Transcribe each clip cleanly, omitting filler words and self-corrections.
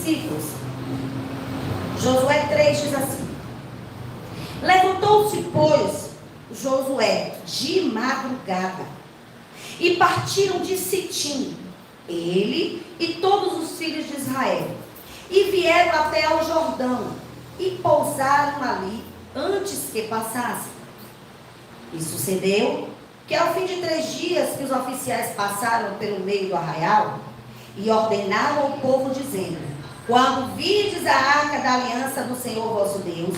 versículos. Josué 3 diz assim: levantou-se, pois, Josué de madrugada, e partiram de Sitim, ele e todos os filhos de Israel, e vieram até ao Jordão, e pousaram ali antes que passassem. E sucedeu que ao fim de 3 dias que os oficiais passaram pelo meio do arraial, e ordenaram ao povo, dizendo: quando virdes a arca da aliança do Senhor vosso Deus,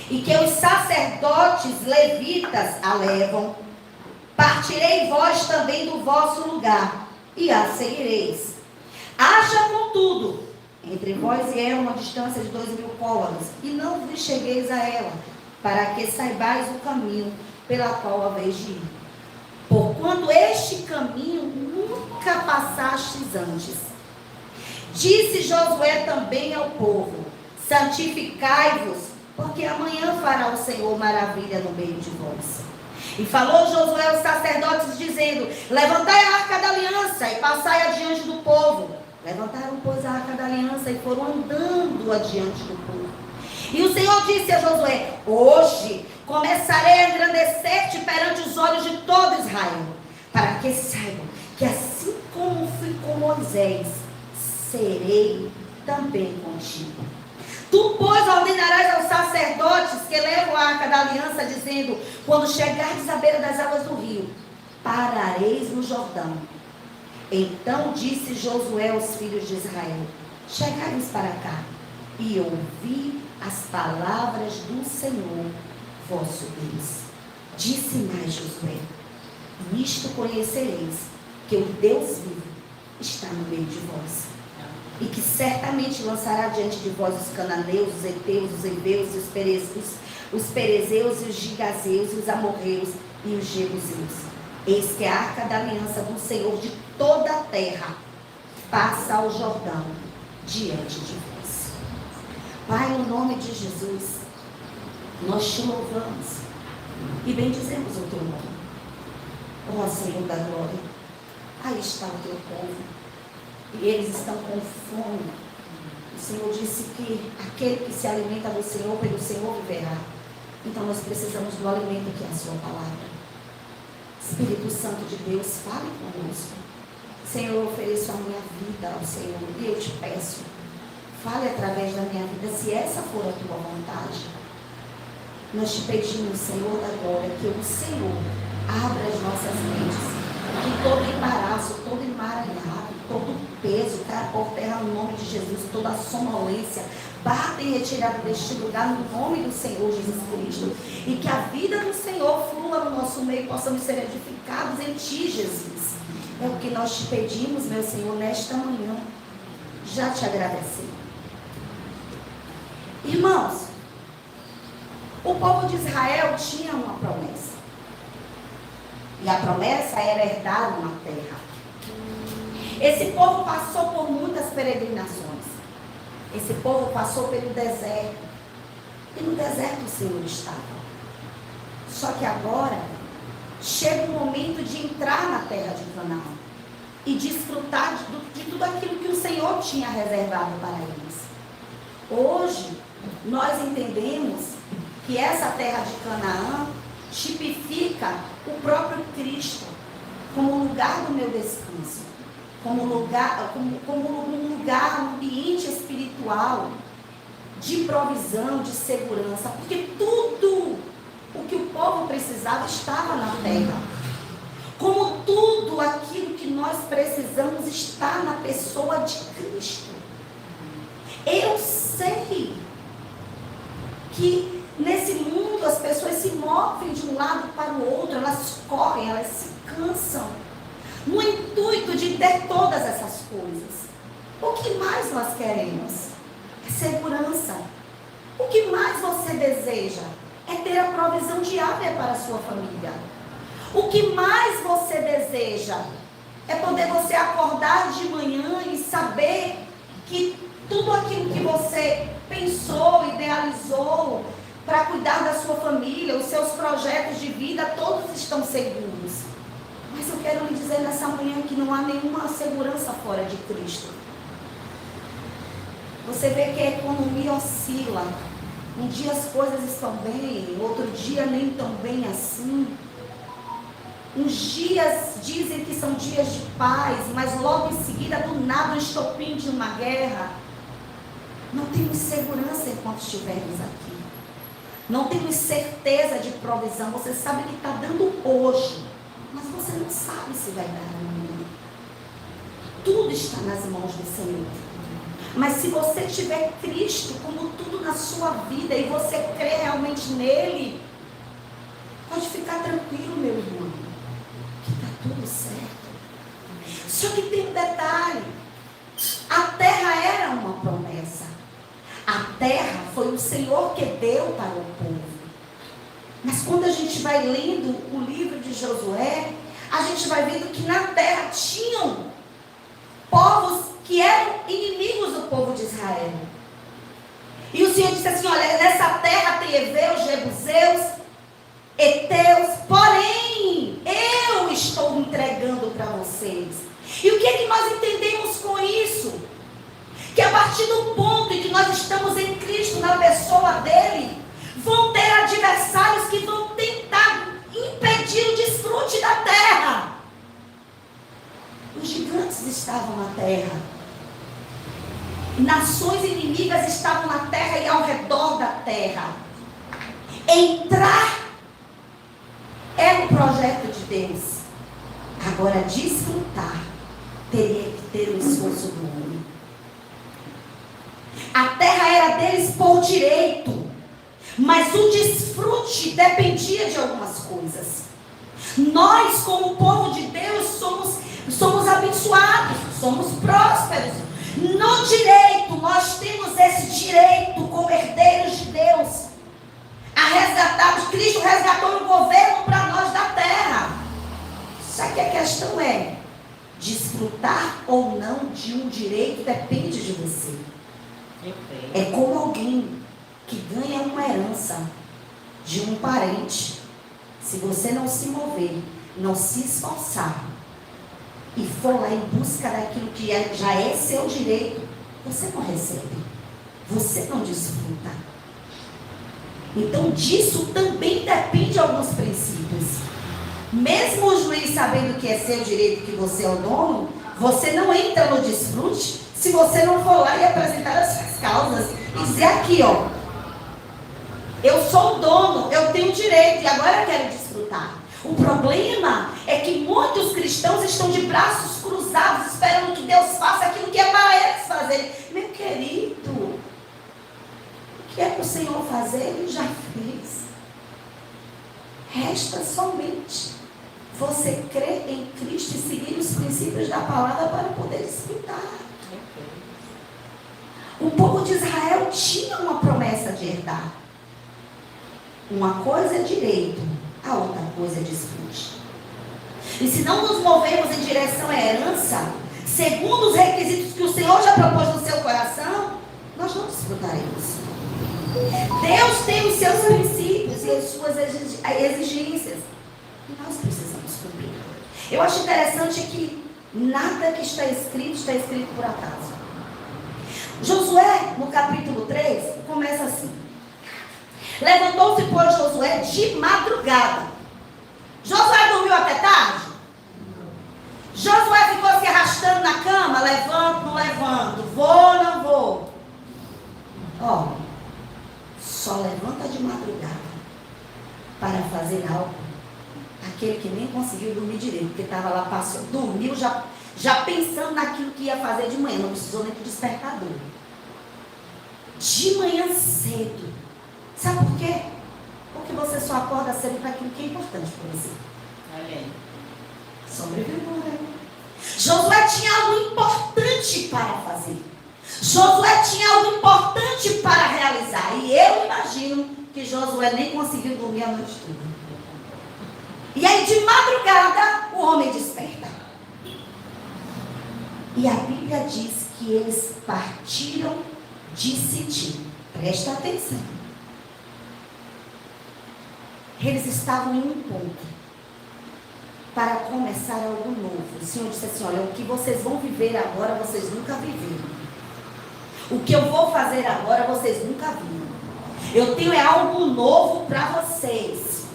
e que os sacerdotes levitas a levam, partirei vós também do vosso lugar, e a seguireis. Haja, contudo, entre vós e ela uma distância de 2.000 côvados, e não vos chegueis a ela, para que saibais o caminho pela qual haveis de ir. Porquanto este caminho nunca passastes antes. Disse Josué também ao povo: santificai-vos, porque amanhã fará o Senhor maravilha no meio de vós. E falou Josué aos sacerdotes, dizendo: levantai a arca da aliança e passai adiante do povo. Levantaram, pois, a arca da aliança e foram andando adiante do povo. E o Senhor disse a Josué: hoje começarei a engrandecer-te perante os olhos de todo Israel, para que saibam que assim como fui com Moisés, serei também contigo. Tu, pois, ordenarás aos sacerdotes que levam a arca da aliança, dizendo: quando chegardes à beira das águas do rio, parareis no Jordão. Então disse Josué aos filhos de Israel: chegai-vos para cá, e ouvi as palavras do Senhor vosso Deus. Disse mais Josué: nisto conhecereis que o Deus vivo está no meio de vós, e que certamente lançará diante de vós os cananeus, os heteus, os heveus, os perezeus, e os gigazeus, e os amorreus e os jebuseus. Eis que a arca da aliança do Senhor de toda a terra passa ao Jordão diante de vós. Pai, no nome de Jesus, nós te louvamos e bendizemos o teu nome. Ó Senhor da glória, aí está o teu povo, e eles estão com fome. O Senhor disse que aquele que se alimenta do Senhor, pelo Senhor viverá. Então nós precisamos do alimento que é a sua palavra. Espírito Santo de Deus, fale conosco. Senhor, eu ofereço a minha vida ao Senhor, e eu te peço, fale através da minha vida, se essa for a tua vontade. Nós te pedimos, Senhor da glória, que o Senhor abra as nossas mentes, que todo embaraço, todo emaranhado, todo peso caia por terra no nome de Jesus, toda sonolência bata e retirada deste lugar no nome do Senhor Jesus Cristo, e que a vida do Senhor flua no nosso meio, possamos ser edificados em Ti, Jesus. É o que nós te pedimos, meu Senhor, nesta manhã. Já te agradeci. Irmãos, o povo de Israel tinha uma promessa. E a promessa era herdar uma terra. Esse povo passou por muitas peregrinações. Esse povo passou pelo deserto. E no deserto o Senhor estava. Só que agora chega o momento de entrar na terra de Canaã e desfrutar de tudo aquilo que o Senhor tinha reservado para eles. Hoje, nós entendemos que essa terra de Canaã tipifica o próprio Cristo como lugar do meu descanso, como um lugar, um ambiente espiritual de provisão, de segurança, porque tudo o que o povo precisava estava na terra. Como tudo aquilo que nós precisamos está na pessoa de Cristo. Eu sei que nesse mundo as pessoas se movem de um lado para o outro, elas correm, elas se cansam, no intuito de ter todas essas coisas. O que mais nós queremos? É segurança. O que mais você deseja? É ter a provisão diária para a sua família. O que mais você deseja? É poder você acordar de manhã e saber que tudo aquilo que você pensou, idealizou para cuidar da sua família, os seus projetos de vida, todos estão seguros. Mas eu quero lhe dizer nessa manhã que não há nenhuma segurança fora de Cristo. Você vê que a economia oscila. Um dia as coisas estão bem, outro dia nem tão bem assim. Uns dias dizem que são dias de paz, mas logo em seguida, do nada, um estopim de uma guerra. Não temos segurança enquanto estivermos aqui. Não temos certeza de provisão. Você sabe que está dando hoje, mas você não sabe se vai dar amanhã. Tudo está nas mãos do Senhor. Mas se você tiver Cristo como tudo na sua vida e você crê realmente nele, pode ficar tranquilo, meu irmão, que está tudo certo. Só que tem um detalhe: a terra era uma promessa. A terra foi o Senhor que deu para o povo. Mas quando a gente vai lendo o livro de Josué, a gente vai vendo que na terra tinham povos que eram inimigos do povo de Israel. E o Senhor disse assim: olha, nessa terra tem heveus, jebuseus, heteus, porém eu estou entregando para vocês. E o que é que nós entendemos com isso? Que a partir do ponto em que nós estamos em Cristo, na pessoa dele, vão ter adversários que vão tentar impedir o desfrute da terra. Os gigantes estavam na terra. Nações inimigas estavam na terra e ao redor da terra. Entrar era um projeto de Deus. Agora, desfrutar teria que ter o esforço do homem. A terra era deles por direito, mas o desfrute dependia de algumas coisas. Nós, como povo de Deus, somos abençoados, somos prósperos. No direito, nós temos esse direito como herdeiros de Deus a resgatarmos. Cristo resgatou o governo para nós da terra. Só que a questão é: desfrutar ou não de um direito depende de você. É como alguém que ganha uma herança de um parente. Se você não se mover, não se esforçar e for lá em busca daquilo que já é seu direito, você não recebe, você não desfruta. Então disso também depende alguns princípios. Mesmo o juiz sabendo que é seu direito, que você é o dono, você não entra no desfrute se você não for lá e apresentar as suas causas e dizer: aqui, ó, eu sou o dono, eu tenho direito e agora eu quero desfrutar. O problema é que muitos cristãos estão de braços cruzados, esperando que Deus faça aquilo que é para eles fazerem. Meu querido, o que é para o Senhor fazer, Ele já fez. Resta somente você crer em Cristo e seguir os princípios da palavra para poder desfrutar. O povo de Israel tinha uma promessa de herdar. Uma coisa é direito, a outra coisa é desfrute. E se não nos movermos em direção à herança, segundo os requisitos que o Senhor já propôs no seu coração, nós não desfrutaremos. Deus tem os seus princípios e as suas exigências. E nós precisamos cumprir. Eu acho interessante que nada que está escrito por acaso. Josué, no capítulo 3, começa assim: levantou-se, pois, Josué de madrugada. Josué dormiu até tarde? Josué ficou se arrastando na cama, levanto, não levanto, vou, não vou. Ó, só levanta de madrugada para fazer algo aquele que nem conseguiu dormir direito, porque estava lá, passou, dormiu já pensando naquilo que ia fazer de manhã, não precisou nem do despertador. De manhã cedo. Sabe por quê? Porque você só acorda cedo para aquilo que é importante para você. Amém. Sobreviver. Josué tinha algo importante para fazer. Josué tinha algo importante para realizar. E eu imagino que Josué nem conseguiu dormir a noite toda. E aí de madrugada o homem desperta. E a Bíblia diz que eles partiram de Sitim. Presta atenção. Eles estavam em um ponto para começar algo novo. O Senhor disse assim: olha, o que vocês vão viver agora, vocês nunca viveram. O que eu vou fazer agora vocês nunca viram. Eu tenho algo novo para vocês.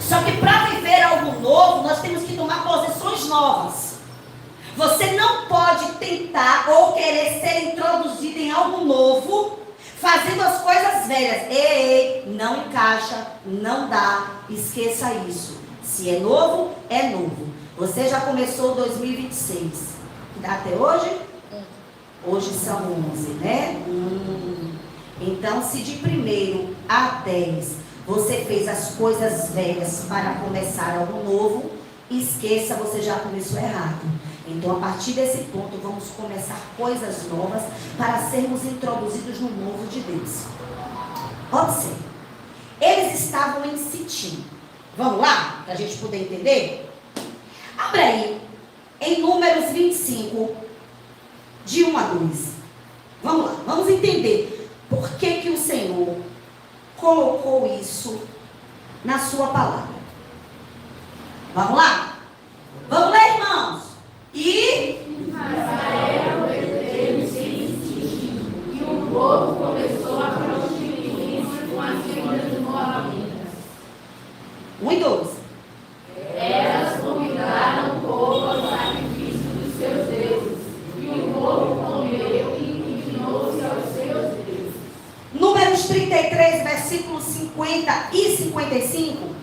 Só que para viver algo novo, nós temos que tomar posições novas. Você não pode tentar ou querer ser introduzido em algo novo, fazendo as coisas velhas. Ei, não encaixa, não dá, esqueça isso. Se é novo, é novo. Você já começou 2026. Dá até hoje? Hoje são 11, né? Então, se de 1º a 10 você fez as coisas velhas para começar algo novo, esqueça, você já começou errado. Então, a partir desse ponto, vamos começar coisas novas para sermos introduzidos no novo de Deus. Observe. Eles estavam em Sitim. Vamos lá? Para a gente poder entender? Abra aí, em Números 25, de 1 a 2. Vamos lá, vamos entender por que o Senhor colocou isso na sua palavra. Vamos lá? Vamos ler, irmãos. Israel esteve sem insistir, e o povo começou a prostituir-se com as filhas dos moabitas. 1 e 2. Elas convidaram o povo ao sacrifício dos seus deuses, e o povo comeu e inclinou-se aos seus deuses. Números 33, versículos 50 e 55.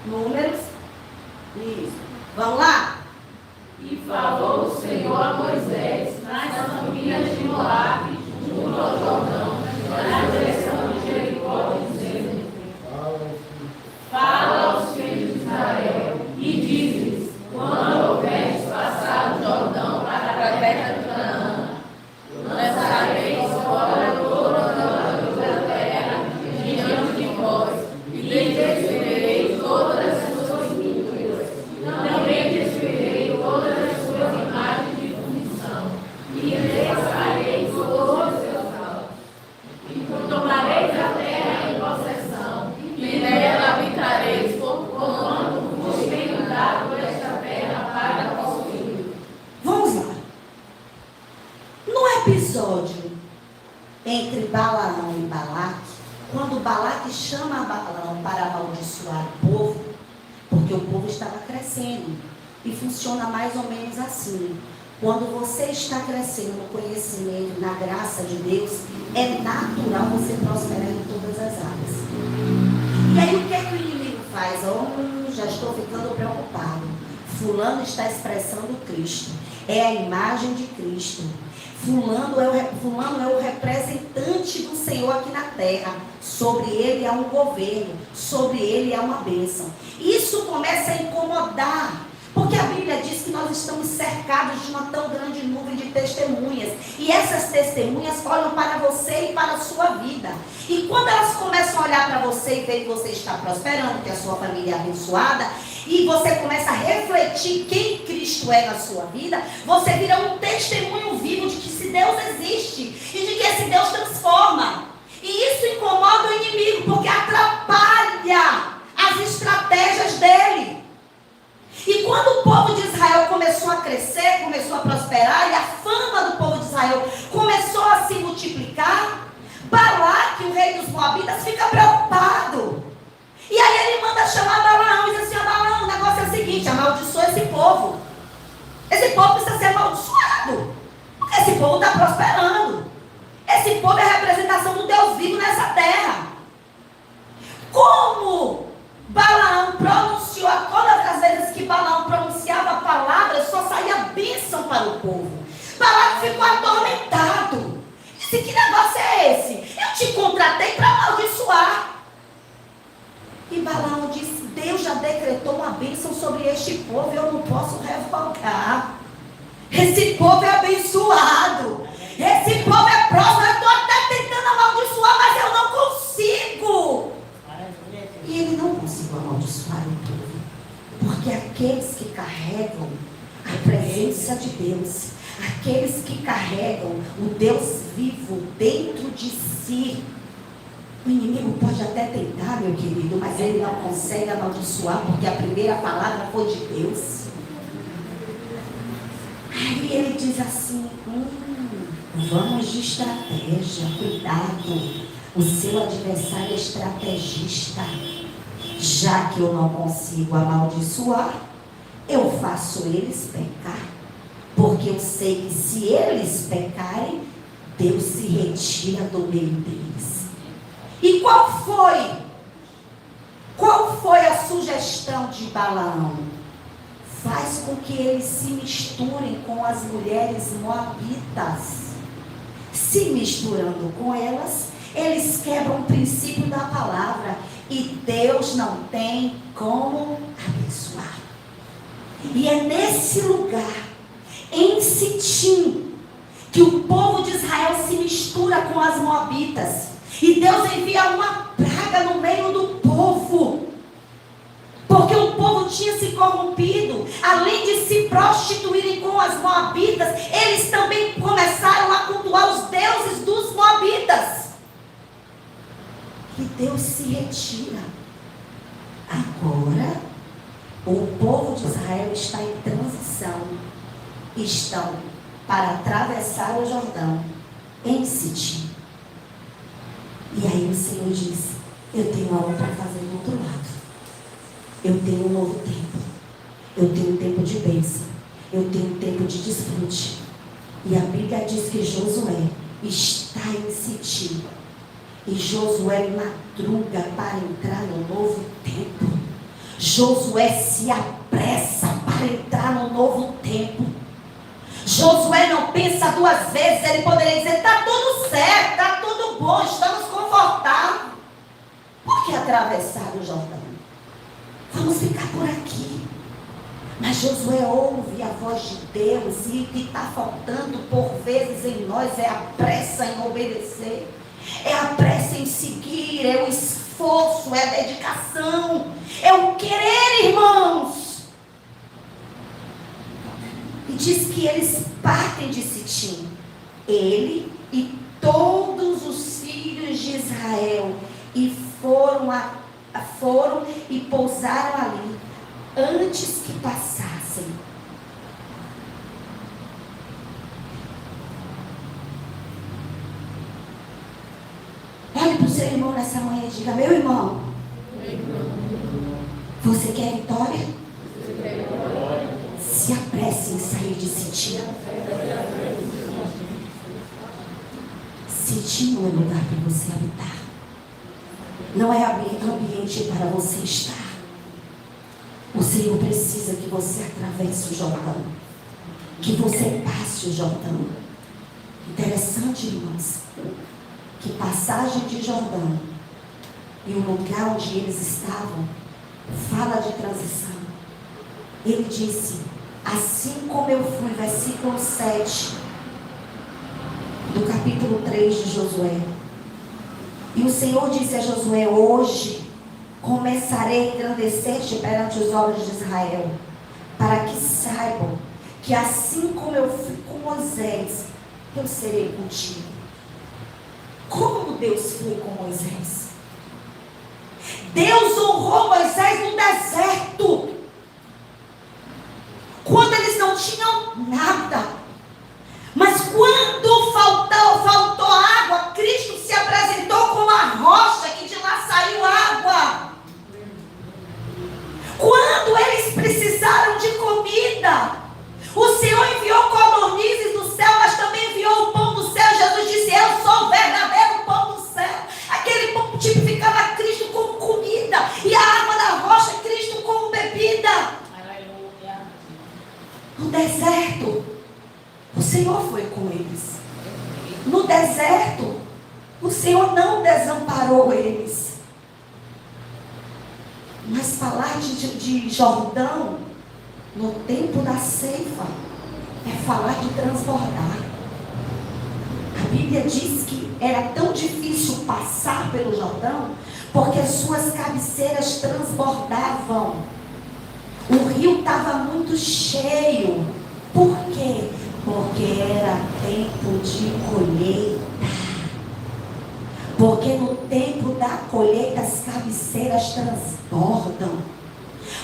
Números. Isso. Vamos lá? E falou o Senhor a Moisés nas famílias de Moabe, junto ao Jordão, na direção de Jericó, dizendo: Fala aos filhos de Israel e diz-lhes: quando houveres passado o Jordão para a terra de Canaã, lançareis fora toda a terra diante de vós, e desferireis todas as suas pinturas. Também desferei todas as suas imagens de fundição, e desfarei todos os seus altos. E tomareis a terra em possessão, e nela habitareis, porquanto vos tenho dado esta terra para possuir. Vamos lá. No episódio entre Balaão e Balaque, quando Balaque chama Balaão para amaldiçoar o povo, porque o povo estava crescendo, e funciona mais ou menos assim. Quando você está crescendo no conhecimento, na graça de Deus, é natural você prosperar em todas as áreas. E aí o que é que o inimigo faz? Já estou ficando preocupado. Fulano está expressando Cristo. É a imagem de Cristo. Fulano é o representante do Senhor aqui na terra. Sobre ele há um governo. Sobre ele há uma bênção. Isso começa a incomodar. Porque a Bíblia diz que nós estamos cercados de uma tão grande nuvem de testemunhas. E essas testemunhas olham para você e para a sua vida. E quando elas começam a olhar para você e ver que você está prosperando, que a sua família é abençoada, e você começa a refletir quem Cristo é na sua vida, você vira um testemunho vivo de que se Deus existe e de que esse Deus transforma. E isso incomoda o inimigo, porque atrapalha as estratégias dele. E quando o povo de Israel começou a crescer, começou a prosperar, e a fama do povo de Israel começou a se multiplicar, Balaque, o rei dos Moabitas, fica preocupado. E aí ele manda chamar Balaão e diz assim: Balaão, o negócio é o seguinte, amaldiçoa esse povo. Esse povo precisa ser amaldiçoado, porque esse povo está prosperando. Esse povo é a representação do Deus vivo nessa terra. Como Balaão pronunciou, todas as vezes que Balaão pronunciava a palavra, só saía bênção para o povo. Balaão ficou atormentado. Disse: que negócio é esse? Eu te contratei para amaldiçoar. E Balaão disse: Deus já decretou uma bênção sobre este povo, eu não posso revogar. Esse povo é abençoado. Esse povo é próximo. Eu estou até tentando amaldiçoar, mas eu não consigo. E ele não conseguiu amaldiçoar o povo, porque aqueles que carregam a presença de Deus, aqueles que carregam o Deus vivo dentro de si, O inimigo pode até tentar, meu querido, mas ele não consegue amaldiçoar, porque a primeira palavra foi de Deus. Aí ele diz assim, vamos de estratégia, cuidado. O seu adversário é estrategista. Já que eu não consigo amaldiçoar, eu faço eles pecar. Porque eu sei que se eles pecarem, Deus se retira do meio deles. E qual foi a sugestão de Balaão? Faz com que eles se misturem com as mulheres moabitas. Se misturando com elas, eles quebram o princípio da palavra. E Deus não tem como abençoar. E é nesse lugar, em Sitim, que o povo de Israel se mistura com as moabitas. E Deus envia uma praga no meio do povo. Porque o povo tinha se corrompido. Além de se prostituírem com as moabitas, eles também começaram a cultuar os deuses dos moabitas. E Deus se retira. Agora, o povo de Israel está em transição. Estão para atravessar o Jordão em Sitim. E aí o Senhor diz, eu tenho algo para fazer do outro lado. Eu tenho um novo tempo. Eu tenho um tempo de bênção. Eu tenho um tempo de desfrute. E a Bíblia diz que Josué está em Sitim. E Josué madruga para entrar no novo tempo. Josué se apressa para entrar no novo tempo. Josué não pensa duas vezes. Ele poderia dizer, está tudo certo, está tudo bom, estamos confortáveis. Por que atravessar o Jordão? Vamos ficar por aqui. Mas Josué ouve a voz de Deus. E o que está faltando por vezes em nós é a pressa em obedecer. É a pressa em seguir. É o esforço, é a dedicação. É o querer, irmãos. E diz que eles partem de Sitim. Ele e todos os filhos de Israel. E foram e pousaram ali, antes que passassem. Olhe para o seu irmão nessa manhã e diga, meu irmão, você quer vitória? Se apresse em sair de Sitim. Sitim não é lugar para você habitar. Não é ambiente para você estar. O Senhor precisa que você atravesse o Jordão. Que você passe o Jordão. Interessante, irmãos, que passagem de Jordão e o lugar onde eles estavam fala de transição. Ele disse, assim como eu fui, versículo 7 do capítulo 3 de Josué. E o Senhor disse a Josué, hoje começarei a engrandecer-te perante os olhos de Israel, para que saibam que assim como eu fui com Moisés, eu serei contigo. Como Deus foi com Moisés? Deus honrou Moisés no deserto, quando eles não tinham nada. Mas quando faltou água, Cristo se apresentou como a rocha que de lá saiu água. Quando eles precisaram de comida, o Senhor enviou codornizes do céu, mas também enviou o pão do céu. Jesus disse, eu sou o verdadeiro pão do céu. Aquele pão tipificava Cristo como comida, e a água da rocha, Cristo como bebida. Aleluia. No deserto, o Senhor foi com eles. No deserto, o Senhor não desamparou eles. Mas falar de Jordão, no tempo da ceifa, é falar de transbordar. A Bíblia diz que era tão difícil passar pelo Jordão, porque as suas cabeceiras transbordavam. O rio estava muito cheio. Por quê? Porque era tempo de colheita. Porque no tempo da colheita as cabeceiras transbordam.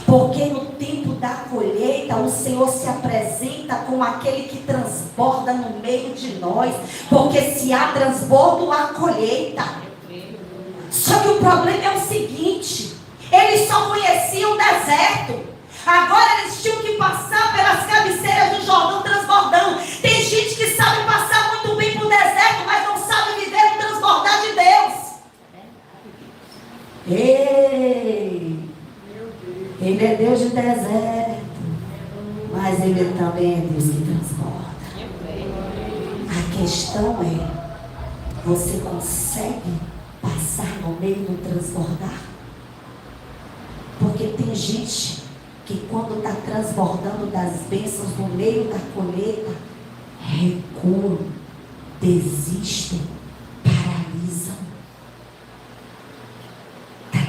Porque no tempo da colheita o Senhor se apresenta como aquele que transborda no meio de nós. Porque se há transbordo, há colheita. Só que o problema é o seguinte: eles só conheciam o deserto. Agora eles tinham que passar pelas cabeceiras do Jordão transbordando. Tem gente que sabe passar muito bem por deserto, mas não sabe viver no transbordar de Deus. Ei! Ele é Deus de deserto, mas Ele também é Deus que transborda. A questão é: você consegue passar no meio do transbordar? Porque tem gente que quando está transbordando das bênçãos no meio da colheita, recuam, desistem, paralisam.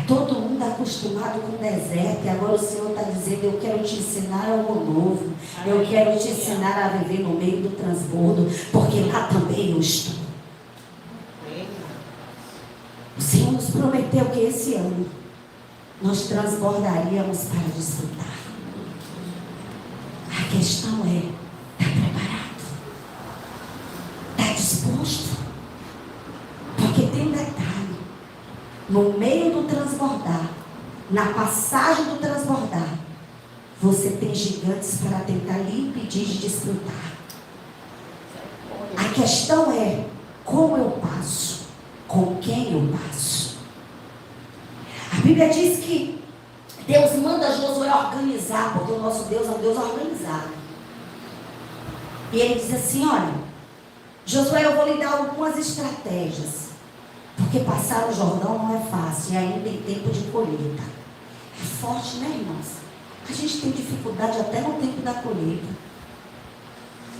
Todo mundo acostumado com o deserto, e agora o Senhor está dizendo: eu quero te ensinar algo novo. Eu quero te ensinar a viver no meio do transbordo, porque lá também eu estou. O Senhor nos prometeu que esse ano nós transbordaríamos para desfrutar. A questão é: está preparado? Está disposto? Porque tem um detalhe. No meio do transbordar, na passagem do transbordar, você tem gigantes para tentar lhe impedir de desfrutar. A questão é: como eu passo? Com quem eu passo? A Bíblia diz que Deus manda Josué organizar, porque o nosso Deus é um Deus organizado. E ele diz assim: olha, Josué, eu vou lhe dar algumas estratégias. Porque passar o Jordão não é fácil, e ainda tem tempo de colheita. É forte, né, irmãos? A gente tem dificuldade até no tempo da colheita.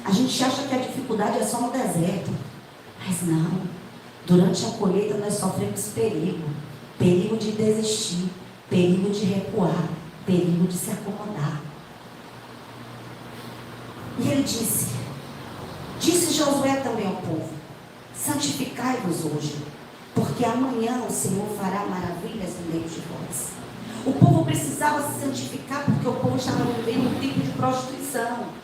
A gente acha que a dificuldade é só no deserto. Mas não. Durante a colheita nós sofremos perigo. Perigo de desistir, perigo de recuar, perigo de se acomodar. E ele disse Josué também ao povo: santificai-vos hoje, porque amanhã o Senhor fará maravilhas no meio de vós. O povo precisava se santificar porque o povo estava vivendo um tipo de prostituição.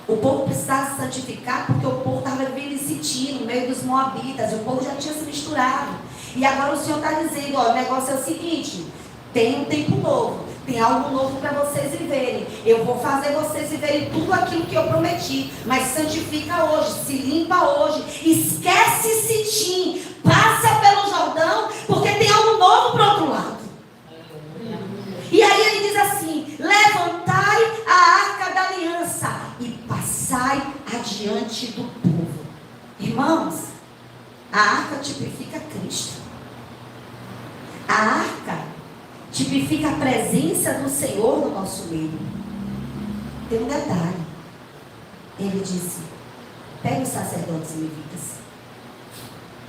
O povo precisava se santificar porque o povo estava vivendo em Sitim, no meio dos moabitas. O povo já tinha se misturado. E agora o Senhor está dizendo: ó, o negócio é o seguinte, tem um tempo novo, tem algo novo para vocês viverem. Eu vou fazer vocês viverem tudo aquilo que eu prometi. Mas santifica hoje, se limpa hoje, esquece Sitim, passa pelo Jordão, porque tem algo novo para o outro lado. E aí ele diz assim: levantai a arca da aliança e passai adiante do povo. Irmãos, a arca tipifica Cristo. A arca tipifica a presença do Senhor no nosso meio. Tem um detalhe. Ele disse: pega os sacerdotes e levitas.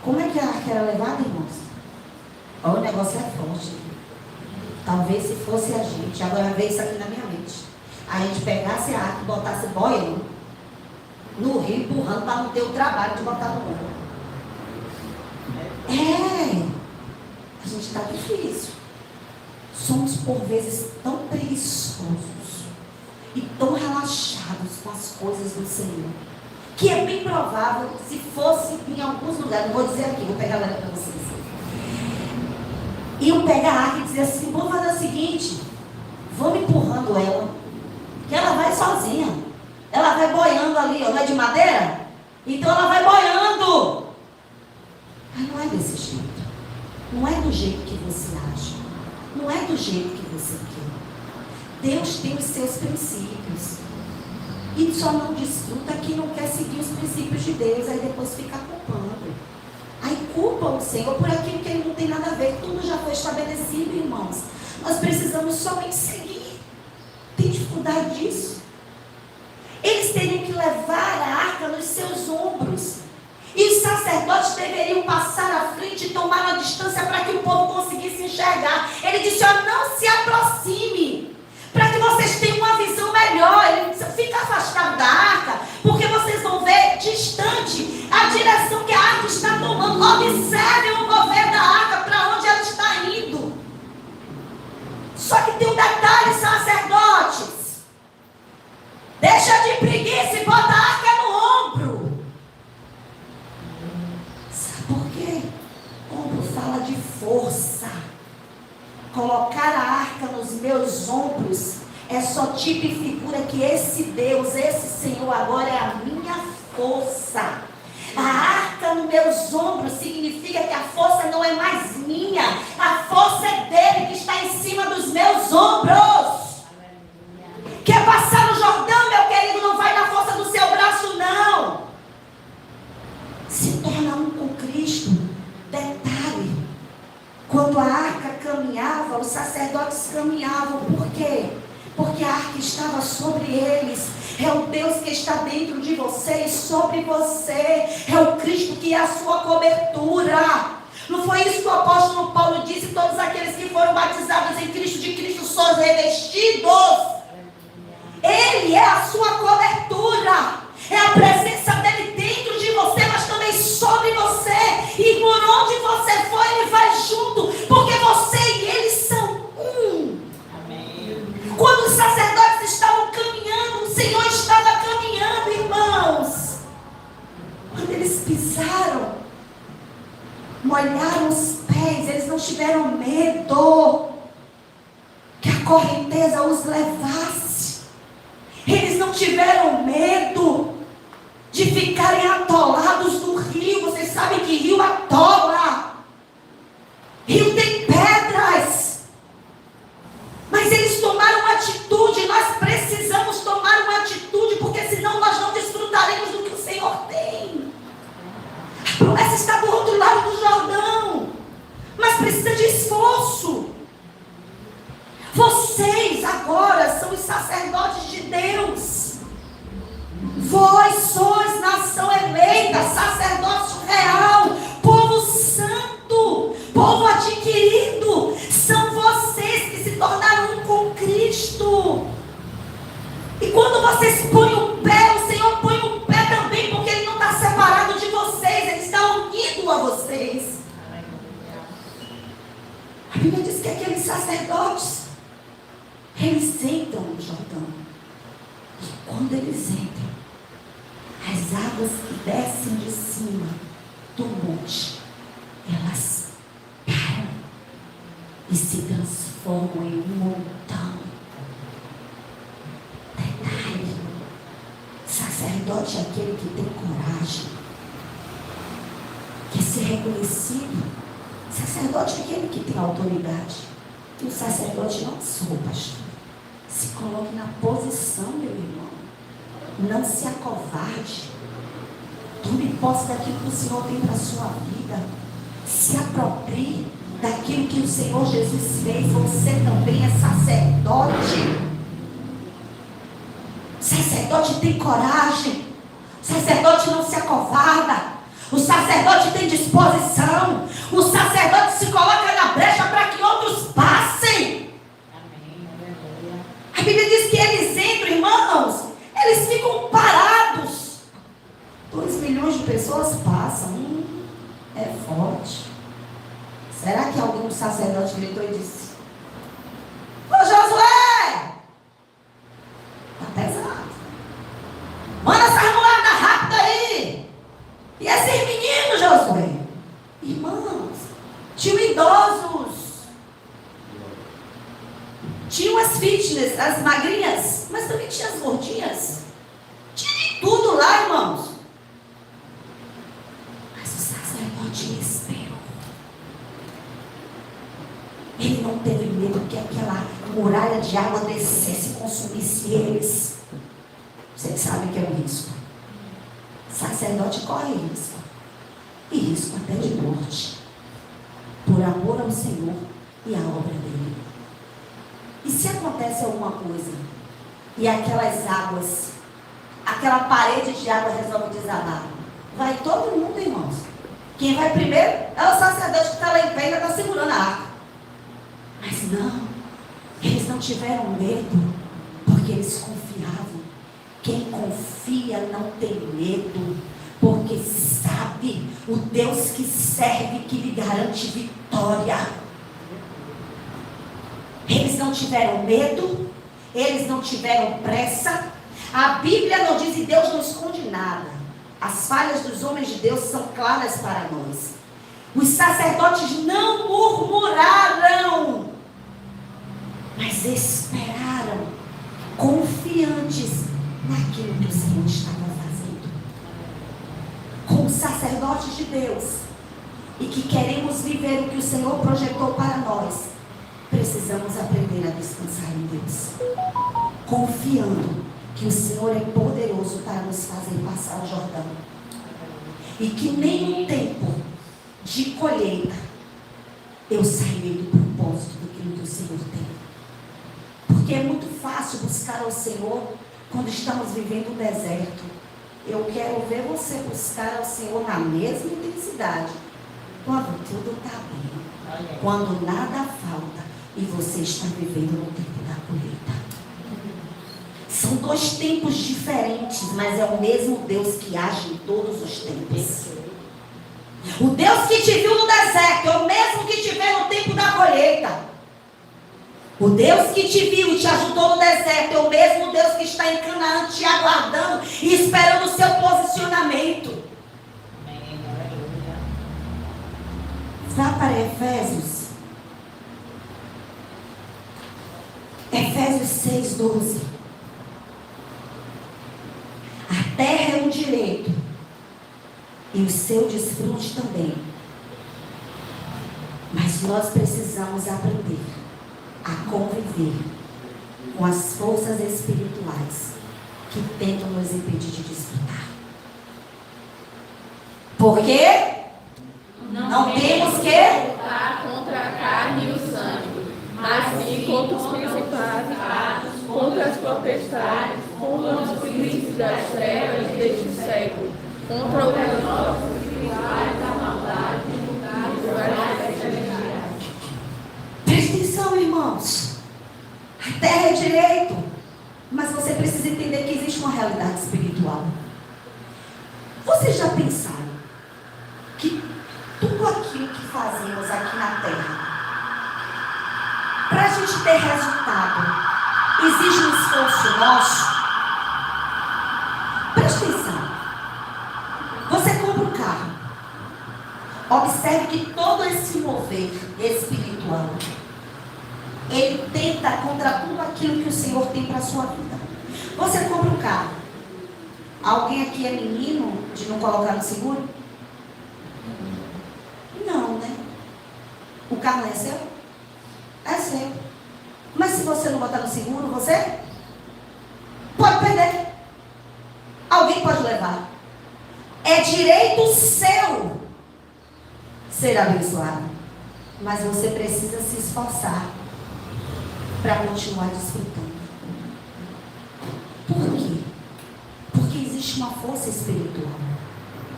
Como é que a arca era levada, irmãos? Olha, o negócio é forte. Talvez se fosse a gente, agora veio isso aqui na minha mente, a gente pegasse a arca e botasse boiando no rio, empurrando para não ter o trabalho de botar no mundo. A gente está difícil. Somos por vezes tão preguiçosos e tão relaxados com as coisas do Senhor, que é bem provável, se fosse em alguns lugares, não vou dizer aqui, vou pegar lá para vocês, iam pegar a arca e dizer assim: vamos fazer o seguinte, vamos empurrando ela, que ela vai sozinha, ela vai boiando ali, ó, não é de madeira? Então ela vai boiando. Mas não é desse jeito. Não é do jeito que você acha. Não é do jeito que você quer. Deus tem os seus princípios. E só não desfruta quem não quer seguir os princípios de Deus. Aí depois fica culpando. Aí culpa o Senhor por aquilo que Ele não tem nada a ver. Tudo já foi estabelecido, irmãos. Nós precisamos somente seguir. Tem dificuldade disso? Eles teriam que levar a arca nos seus ombros. E os sacerdotes deveriam passar à frente e tomar uma distância para que o povo conseguisse enxergar. Ele disse: ó, não se aproxime, para que vocês tenham uma visão melhor. Ele disse: fica afastado da arca, porque vocês vão ver distante a direção que a arca está tomando. Observem o mover da arca, para onde ela preguiça e bota a arca no ombro. Sabe por quê? Ombro fala de força. Colocar a arca nos meus ombros é só tipo e figura que esse Deus, esse Senhor agora é a minha força. A arca nos meus ombros significa que a força não é mais minha. A força é dele que está em cima dos meus ombros. Quer passar no Jordão, meu querido? Não vai na força do seu braço, não. Se torna um com Cristo. Detalhe. Quando a arca caminhava, os sacerdotes caminhavam. Por quê? Porque a arca estava sobre eles. É o Deus que está dentro de você e sobre você. É o Cristo que é a sua cobertura. Não foi isso que o apóstolo Paulo disse? Todos aqueles que foram batizados em Cristo, de Cristo sois revestidos. Ele é a sua cobertura. É a presença dele dentro de você, mas também sobre você. E por onde você for, ele vai junto. Porque você e ele são um. Quando os sacerdotes estavam caminhando, o Senhor estava caminhando, irmãos. Quando eles pisaram, molharam os pés, eles não tiveram medo que a correnteza os levasse. Eles não tiveram medo de ficarem atolados no rio. Vocês sabem que rio atola. Rio tem pedras. Mas eles tomaram uma atitude. Nós precisamos tomar uma atitude, porque senão nós não desfrutaremos do que o Senhor tem. A promessa está do outro lado do Jordão, mas precisa de esforço. Vocês agora são os sacerdotes de Deus. Vós sois nação eleita, sacerdócio real, povo santo, povo adquirido. São vocês que se tornaram um com Cristo. E quando vocês põem o pé, o Senhor põe o pé também, porque Ele não está separado de vocês, Ele está unido a vocês. A Bíblia diz que aqueles sacerdotes, eles entram no Jordão. E quando eles entram, as águas que descem de cima do monte, elas param e se transformam em um montão. Detalhe: sacerdote é aquele que tem coragem, quer ser reconhecido. Sacerdote é aquele que tem autoridade. E o sacerdote não sou, pastor. Se coloque na posição, meu irmão. Não se acovarde. Tome posse daquilo que o Senhor tem para a sua vida. Se aproprie daquilo que o Senhor Jesus fez. Você também é sacerdote. O sacerdote tem coragem. O sacerdote não se acovarda. O sacerdote tem disposição. O sacerdote se coloca na brecha para que outros passem. A Bíblia diz que eles entram, irmãos, eles ficam parados. 2 milhões de pessoas passam. É forte. Será que algum sacerdote gritou e disse: ô Josué, tá pesado, manda essa mulata rápida aí. E esses meninos, Josué? Irmãos, tinham idosos, tinham as fitness, as magrinhas, mas também tinha as gordinhas. Tinha de tudo lá, irmãos. Mas o sacerdote esperou. Ele não teve medo que aquela muralha de água descesse e consumisse eles. Vocês sabem que é um risco. Sacerdote corre risco. E risco até de morte. Por amor ao Senhor e à obra dele. E se acontece alguma coisa e aquelas águas, aquela parede de água resolve desabar, vai todo mundo, irmãos. Quem vai primeiro é o sacerdote que está lá em pé e ainda está segurando a arca. Mas não, eles não tiveram medo, porque eles confiavam. Quem confia não tem medo, porque sabe o Deus que serve, que lhe garante vitória. Eles não tiveram medo, eles não tiveram pressa. A Bíblia não diz e Deus não esconde nada. As falhas dos homens de Deus são claras para nós. Os sacerdotes não murmuraram, mas esperaram, confiantes naquilo que o Senhor estava fazendo. Como sacerdotes de Deus, e que queremos viver o que o Senhor projetou para nós, precisamos aprender a descansar em Deus, confiando que o Senhor é poderoso para nos fazer passar o Jordão, e que nem no tempo de colheita eu sairei do propósito daquilo que o Senhor tem. Porque é muito fácil buscar ao Senhor quando estamos vivendo o deserto. Eu quero ver você buscar ao Senhor na mesma intensidade quando tudo está bem, quando nada falta e você está vivendo no tempo da colheita. São dois tempos diferentes, mas é o mesmo Deus que age em todos os tempos. O Deus que te viu no deserto é o mesmo que te vê no tempo da colheita. O Deus que te viu e te ajudou no deserto é o mesmo Deus que está em Canaã te aguardando e esperando o seu posicionamento. Vá para Efésios. Efésios 6:12. A terra é um direito e o seu desfrute também. Mas nós precisamos aprender a conviver com as forças espirituais que tentam nos impedir de desfrutar. Por quê? Não temos que lutar contra a carne e o sangue, mas sim contra os principados, contra as potestades, contra os príncipes das trevas deste século, contra os nossos espirituais da maldade e lugares várias celestiais. Presta atenção, irmãos. A terra é direito, mas você precisa entender que existe uma realidade espiritual. Vocês já pensaram que tudo aquilo que fazemos aqui na terra, para a gente ter resultado, exige um esforço nosso? Presta atenção. Você compra um carro. Observe que todo esse mover espiritual, ele tenta contra tudo aquilo que o Senhor tem para a sua vida. Você compra um carro. Alguém aqui é menino de não colocar no seguro? Não, né? O carro não é seu? É seu. Mas se você não botar no seguro, você pode perder. Alguém pode levar. É direito seu ser abençoado. Mas você precisa se esforçar para continuar desfrutando. Por quê? Porque existe uma força espiritual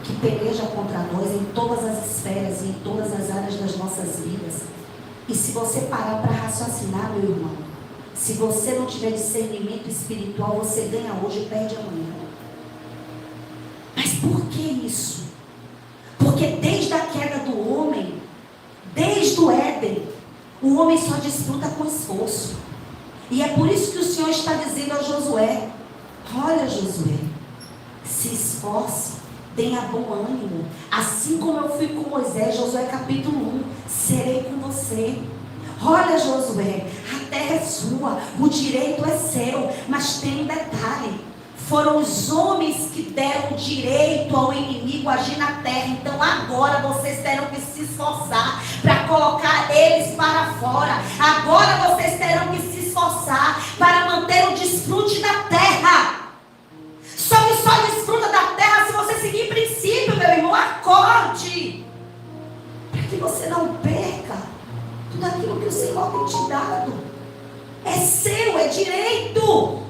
que peleja contra nós em todas as esferas e em todas as áreas das nossas vidas. E se você parar para raciocinar, meu irmão, se você não tiver discernimento espiritual, você ganha hoje e perde amanhã. Mas por que isso? Porque desde a queda do homem, desde o Éden, o homem só desfruta com esforço. E é por isso que o Senhor está dizendo a Josué: olha, Josué, se esforce, tenha bom ânimo. Assim como eu fui com Moisés, Josué capítulo 1, serei com você. Olha, Josué, a terra é sua, o direito é seu, mas tem um detalhe: foram os homens que deram direito ao inimigo agir na terra. Então agora vocês terão que se esforçar para colocar eles para fora. Agora vocês terão que se esforçar para manter o desfrute da terra. Só desfruta da terra se você seguir princípio, meu irmão. Acorde, para que você não perca tudo aquilo que o Senhor tem te dado. É seu, é direito.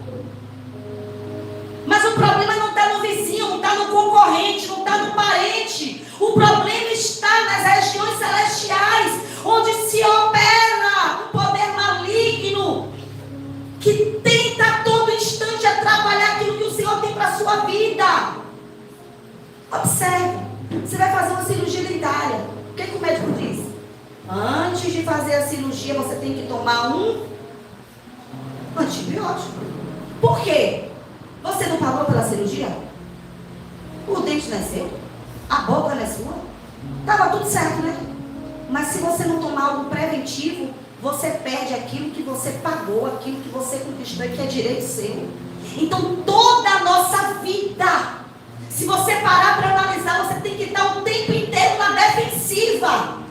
Mas o problema não está no vizinho, não está no concorrente, não está no parente. O problema está nas regiões celestiais, onde se opera um poder maligno que tenta a todo instante atrapalhar aquilo que o Senhor tem para a sua vida. Observe, você vai fazer uma cirurgia dentária. O que o médico diz? Antes de fazer a cirurgia, você tem que tomar um antibiótico. Por quê? Você não pagou pela cirurgia? O dente não é seu? A boca não é sua? Estava tudo certo, né? Mas se você não tomar algo preventivo, você perde aquilo que você pagou, aquilo que você conquistou e que é direito seu. Então toda a nossa vida, se você parar para analisar, você tem que estar o tempo inteiro na defensiva.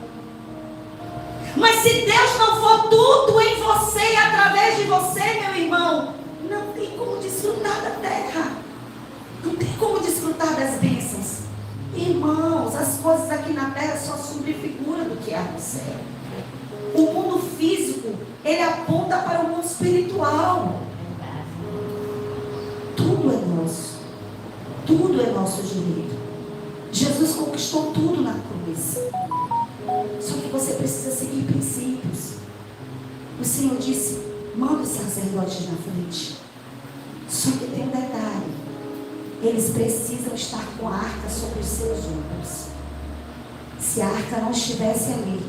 Mas se Deus não for tudo em você e através de você, meu irmão, não tem como desfrutar da terra. Não tem como desfrutar das bênçãos. Irmãos, as coisas aqui na terra só subfiguram do que há no céu. O mundo físico, ele aponta para o mundo espiritual. Tudo é nosso. Tudo é nosso direito. Jesus conquistou tudo na cruz. Só que você precisa seguir princípios. O Senhor disse: manda os sacerdotes na frente. Só que tem um detalhe: eles precisam estar com a arca sobre os seus ombros. Se a arca não estivesse ali,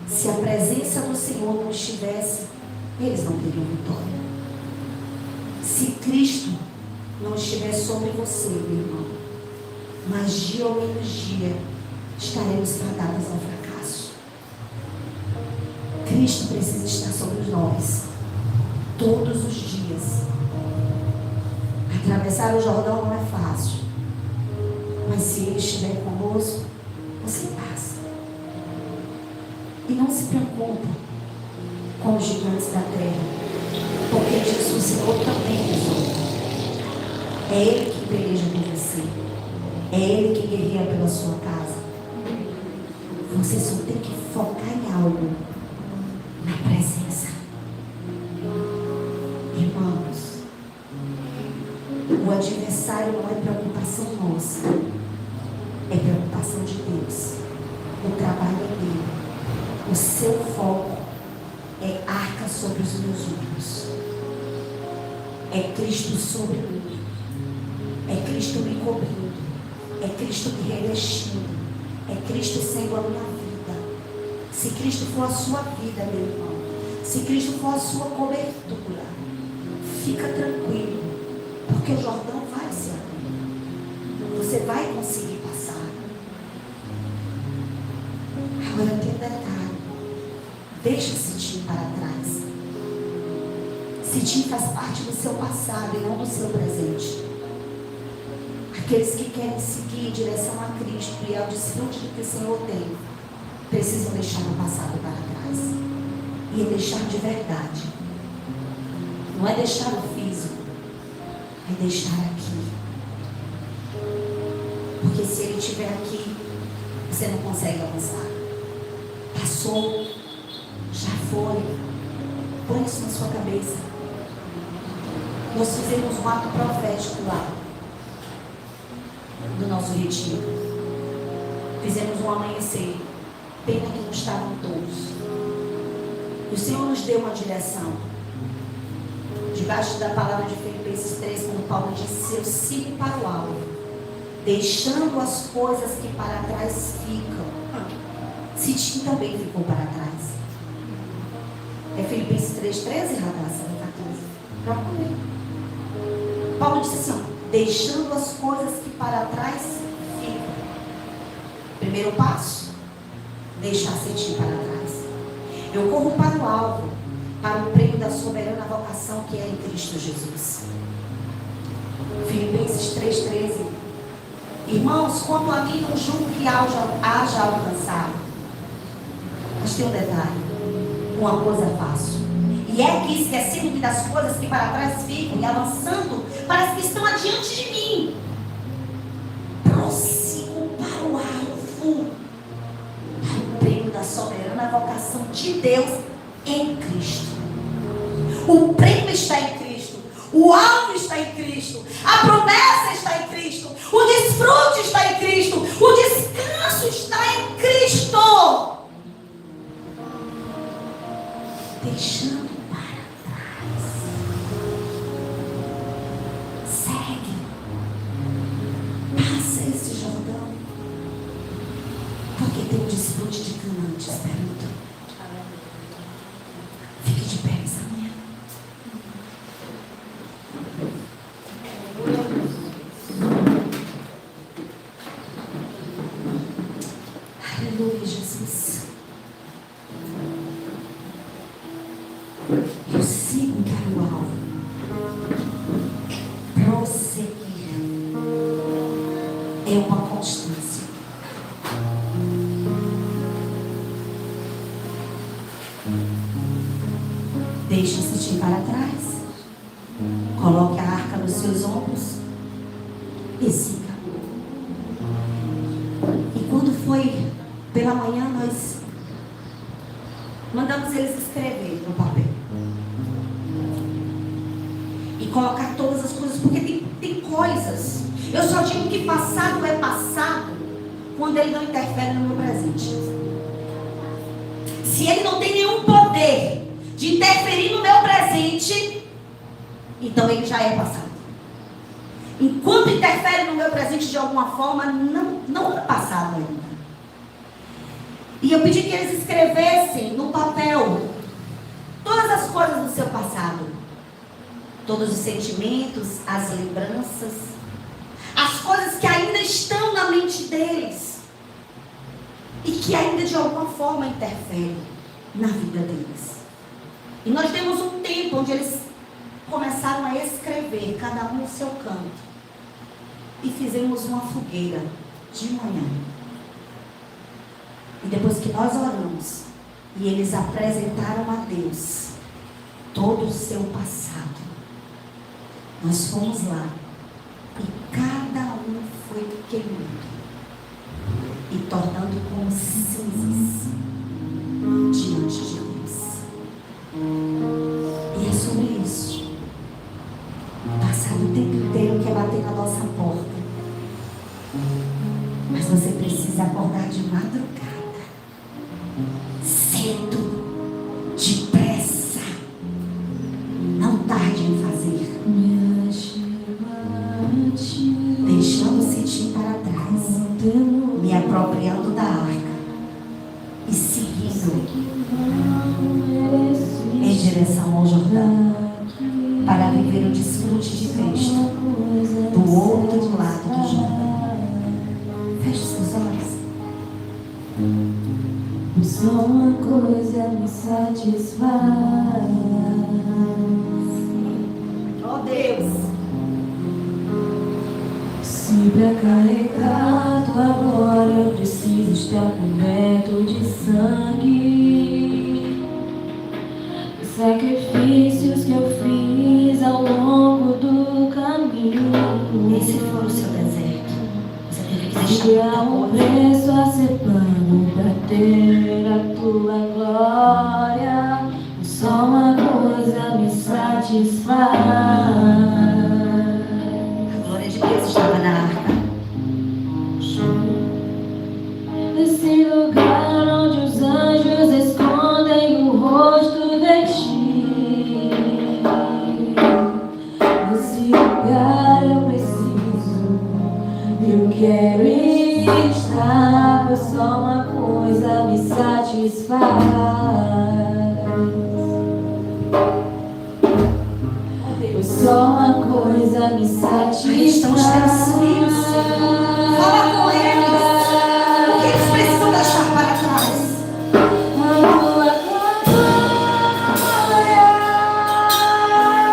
se a presença do Senhor não estivesse, eles não teriam vitória. Se Cristo não estiver sobre você, meu irmão, mais dia ou menos dia, estaremos fadados ao fracasso. Cristo precisa estar sobre nós, todos os dias. Atravessar o Jordão não é fácil, mas se Ele estiver conosco, você passa. E não se preocupe com os gigantes da terra, porque Jesus Senhor também resolve. É Ele que peleja por você, é Ele que guerreia pela sua casa. Você só tem que focar em algo, na presença. Irmãos, o adversário não é preocupação nossa, é preocupação de Deus. O trabalho é dele. O seu foco é arca sobre os meus ombros. É Cristo sobre mim. É Cristo me cobrindo. É Cristo me revestindo. É Cristo sendo a minha vida. Se Cristo for a sua vida, meu irmão, se Cristo for a sua cobertura, fica tranquilo, porque o Jordão vai se abrir. Você vai conseguir passar. Agora tem um detalhe: deixa Sitim para trás. Sitim faz parte do seu passado e não do seu presente. Aqueles que querem seguir em direção a Cristo e ao desfrute que o Senhor tem, precisam deixar o passado para trás. E é deixar de verdade. Não é deixar o físico, é deixar aqui. Porque se Ele estiver aqui, você não consegue avançar. Passou, já foi. Põe isso na sua cabeça. Nós fizemos um ato profético lá, do nosso retiro. Fizemos um amanhecer. Pena que não estavam todos. E o Senhor nos deu uma direção. Debaixo da palavra de Filipenses 3, quando Paulo disse: eu sigo para o alvo, deixando as coisas que para trás ficam. Sitim também ficou para trás. É Filipenses 3:13, Radassa, 14. Procure. Paulo disse assim: deixando as coisas que para trás ficam. Primeiro passo: deixar Sitim para trás. Eu corro para o alvo, para o prêmio da soberana vocação que é em Cristo Jesus. Filipenses 3:13. Irmãos, quanto a mim, não julgo que haja alcançado. Mas tem um detalhe: uma coisa faço, e é que esquecendo-me das coisas que para trás ficam e avançando para as que estão adiante de mim, prossigo para o alvo, para o prêmio da soberana vocação de Deus em Cristo. O prêmio está em Cristo, o alvo está em Cristo, a promessa está em Cristo, o desfrute está em Cristo, o descanso está em Cristo. Deixando para trás. Segue. Passa esse Jordão. Porque tem um desfrute de Canaã te esperando. Fique de pé essa manhã. perseguir é uma constância. Deixe o cetim para trás. Coloque a arca nos seus ombros e siga. E quando foi pela manhã, nós mandamos eles escrever no papel. E colocar todas as coisas, porque tem coisas. Eu só digo que passado é passado quando ele não interfere no meu presente. Se ele não tem nenhum poder de interferir no meu presente, então ele já é passado. Enquanto interfere no meu presente de alguma forma, não é passado ainda. E eu pedi que eles escrevessem no papel todas as coisas do seu passado. Todos os sentimentos, as lembranças, as coisas que ainda estão na mente deles. E que ainda de alguma forma interferem na vida deles. E nós temos um tempo onde eles começaram a escrever, cada um no seu canto. E fizemos uma fogueira de manhã. E depois que nós oramos, e eles apresentaram a Deus todo o seu passado, nós fomos lá. E cada um foi queimando. E tornando como cinzas diante de Deus. E é sobre isso. O passado o tempo inteiro quer bater na nossa porta. Mas você precisa acordar de madrugada, cedo, depressa. Não tarde em fazer. Deixando o cetim para trás, me apropriando da arca e seguindo em direção ao Jordão, para viver o desfrute de Cristo do outro lado do Jordão. Feche seus olhos. Só uma coisa me satisfaz. Oh Deus, se pra carregar tua glória eu preciso estar coberto de sangue. Os sacrifícios que eu fiz ao longo do caminho. esse for o seu deserto. Você teve que Se deixar há um muita coisa. preço a ser pago pra ter a tua glória, só uma coisa me satisfaz. A glória de Deus estava na arca. Nesse lugar onde os anjos escondem o rosto de ti, nesse lugar eu preciso, eu quero estar, pois só uma coisa me satisfaz. Pois só uma coisa me satisfaz. Estão os teus filhos. Fala com eles. O que eles precisam deixar para trás?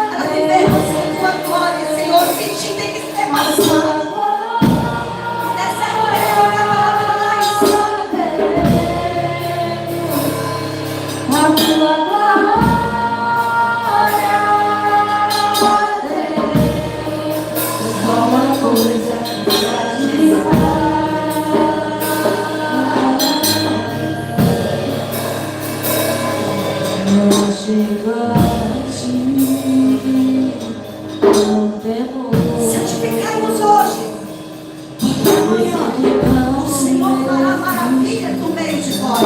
Para vivermos em tua glória, Senhor, o cetim tem que ser passado. O deserto é para trás. Santificai-nos hoje. Amanhã o Senhor fará maravilhas no meio de nós.